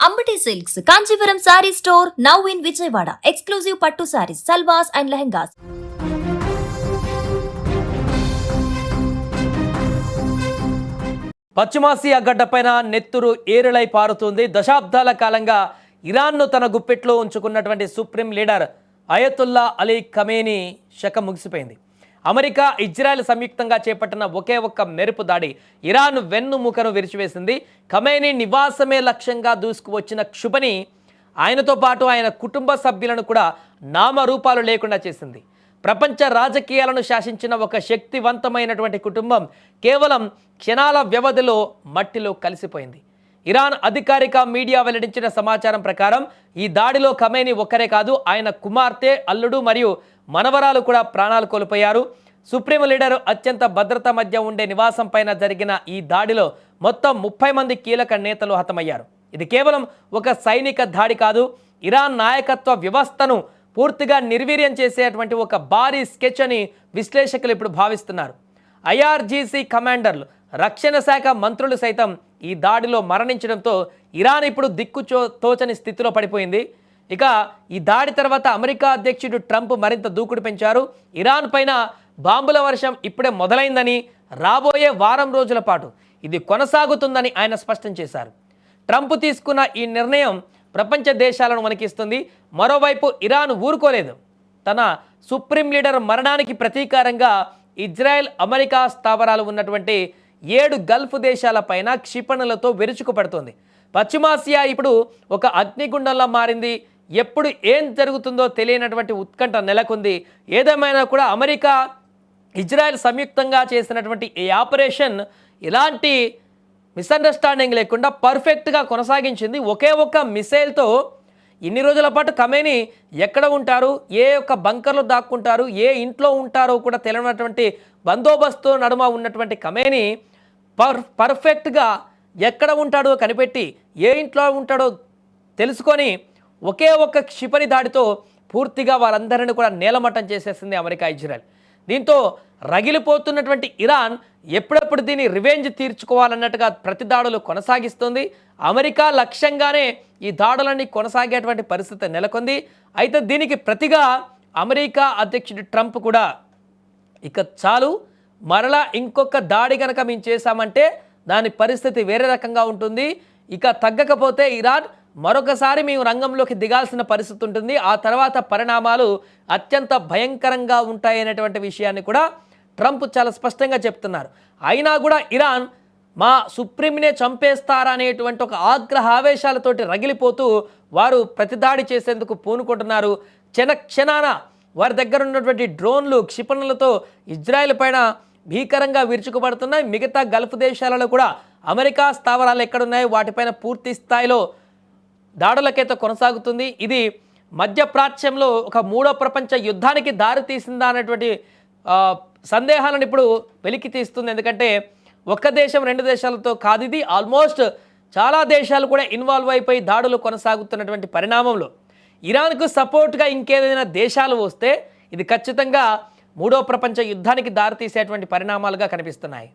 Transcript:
Ambati Silks, Kanchipuram Saree Store, now in Vijayawada. Exclusive Pattu Sarees, Salwas and Lehengas. పశ్చిమాసియా గడ్డపైన నెత్తురు ఏరులై పారుతుంది. దశాబ్దాల కాలంగా ఇరాన్ను తన గుప్పెట్లో ఉంచుకున్నటువంటి supreme leader Ayatollah Ali Khamenei శక ముగిసిపోయింది. అమెరికా, ఇజ్రాయెల్ సంయుక్తంగా చేపట్టిన ఒకే ఒక్క మెరుపు దాడి ఇరాన్ వెన్నుముకను విరిచివేసింది. ఖమేనీ నివాసమే లక్ష్యంగా దూసుకువచ్చిన క్షుభని ఆయనతో పాటు ఆయన కుటుంబ సభ్యులను కూడా నామరూపాలు లేకుండా చేసింది. ప్రపంచ రాజకీయాలను శాసించిన ఒక శక్తివంతమైనటువంటి కుటుంబం కేవలం క్షణాల వ్యవధిలో మట్టిలో కలిసిపోయింది. ఇరాన్ అధికారిక మీడియా వెల్లడించిన సమాచారం ప్రకారం ఈ దాడిలో ఖమేనీ ఒక్కరే కాదు, ఆయన కుమార్తె, అల్లుడు మరియు మనవరాలు కూడా ప్రాణాలు కోల్పోయారు. సుప్రీం లీడర్ అత్యంత భద్రత మధ్య ఉండే నివాసం పైన జరిగిన ఈ దాడిలో మొత్తం 30 మంది కీలక నేతలు హతమయ్యారు. ఇది కేవలం ఒక సైనిక దాడి కాదు, ఇరాన్ నాయకత్వ వ్యవస్థను పూర్తిగా నిర్వీర్యం చేసేటువంటి ఒక భారీ స్కెచ్ అని విశ్లేషకులు ఇప్పుడు భావిస్తున్నారు. ఐఆర్జీసీ కమాండర్లు, రక్షణ శాఖ మంత్రులు సైతం ఈ దాడిలో మరణించడంతో ఇరాన్ ఇప్పుడు తోచని స్థితిలో పడిపోయింది. ఇక ఈ దాడి తర్వాత అమెరికా అధ్యక్షుడు ట్రంప్ మరింత దూకుడు పెంచారు. ఇరాన్ పైన బాంబుల వర్షం ఇప్పుడే మొదలైందని, రాబోయే వారం రోజుల పాటు ఇది కొనసాగుతుందని ఆయన స్పష్టం చేశారు. ట్రంప్ తీసుకున్న ఈ నిర్ణయం ప్రపంచ దేశాలను వణికిస్తుంది. మరోవైపు ఇరాన్ ఊరుకోలేదు. తన సుప్రీం లీడర్ మరణానికి ప్రతీకారంగా ఇజ్రాయెల్, అమెరికా స్థావరాలు ఉన్నటువంటి 7 గల్ఫ్ దేశాలపైన క్షిపణులతో విరుచుకుపడుతోంది. పశ్చిమాసియా ఇప్పుడు ఒక అగ్నిగుండంలా మారింది. ఎప్పుడు ఏం జరుగుతుందో తెలియనటువంటి ఉత్కంఠ నెలకొంది. ఏదేమైనా కూడా అమెరికా, ఇజ్రాయెల్ సంయుక్తంగా చేసినటువంటి ఈ ఆపరేషన్ ఎలాంటి మిస్అండర్స్టాండింగ్ లేకుండా పర్ఫెక్ట్గా కొనసాగించింది. ఒకే ఒక్క మిసైల్తో ఇన్ని రోజుల పాటు ఖమేనీ ఎక్కడ ఉంటారు, ఏ ఒక్క బంకర్లో దాక్కుంటారు, ఏ ఇంట్లో ఉంటారో కూడా తెలియనటువంటి బందోబస్తు నడుమ ఉన్నటువంటి ఖమేనీ పర్ఫెక్ట్గా ఎక్కడ ఉంటాడో కనిపెట్టి, ఏ ఇంట్లో ఉంటాడో తెలుసుకొని ఒకే ఒక్క క్షిపణి దాడితో పూర్తిగా వారందరినీ కూడా నేలమట్టం చేసేసింది అమెరికా, ఇజ్రాయెల్. దీంతో రగిలిపోతున్నటువంటి ఇరాన్ ఎప్పుడెప్పుడు దీన్ని రివెంజ్ తీర్చుకోవాలన్నట్టుగా ప్రతి దాడులు కొనసాగిస్తుంది. అమెరికా లక్ష్యంగానే ఈ దాడులన్నీ కొనసాగేటువంటి పరిస్థితి నెలకొంది. అయితే దీనికి ప్రతిగా అమెరికా అధ్యక్షుడు ట్రంప్ కూడా ఇక చాలు, మరలా ఇంకొక దాడి కనుక మేము చేశామంటే దాని పరిస్థితి వేరే రకంగా ఉంటుంది, ఇక తగ్గకపోతే ఇరాన్ మరొకసారి మేము రంగంలోకి దిగాల్సిన పరిస్థితి ఉంటుంది, ఆ తర్వాత పరిణామాలు అత్యంత భయంకరంగా ఉంటాయనేటువంటి విషయాన్ని కూడా ట్రంప్ చాలా స్పష్టంగా చెప్తున్నారు. అయినా కూడా ఇరాన్ మా సుప్రీంనే చంపేస్తారనేటువంటి ఒక ఆగ్రహావేశాలతోటి రగిలిపోతూ వారు ప్రతిదాడి చేసేందుకు పూనుకుంటున్నారు. క్షణాన వారి దగ్గర ఉన్నటువంటి డ్రోన్లు, క్షిపణులతో ఇజ్రాయెల్ పైన భీకరంగా విరుచుకుపడుతున్నాయి. మిగతా గల్ఫ్ దేశాలలో కూడా అమెరికా స్థావరాలు ఎక్కడున్నాయో వాటిపైన పూర్తి స్థాయిలో దాడులకైతే కొనసాగుతుంది. ఇది మధ్యప్రాచ్యంలో ఒక 3వ ప్రపంచ యుద్ధానికి దారి తీసిందా అనేటువంటి సందేహాలను ఇప్పుడు వెలికి తీస్తుంది. ఎందుకంటే ఒక్క దేశం, 2 దేశాలతో కాదు, ఇది ఆల్మోస్ట్ చాలా దేశాలు కూడా ఇన్వాల్వ్ అయిపోయి దాడులు కొనసాగుతున్నటువంటి పరిణామంలో ఇరాన్కు సపోర్ట్గా ఇంకేదైనా దేశాలు వస్తే ఇది ఖచ్చితంగా 3వ ప్రపంచ యుద్ధానికి దారితీసేటువంటి పరిణామాలుగా కనిపిస్తున్నాయి.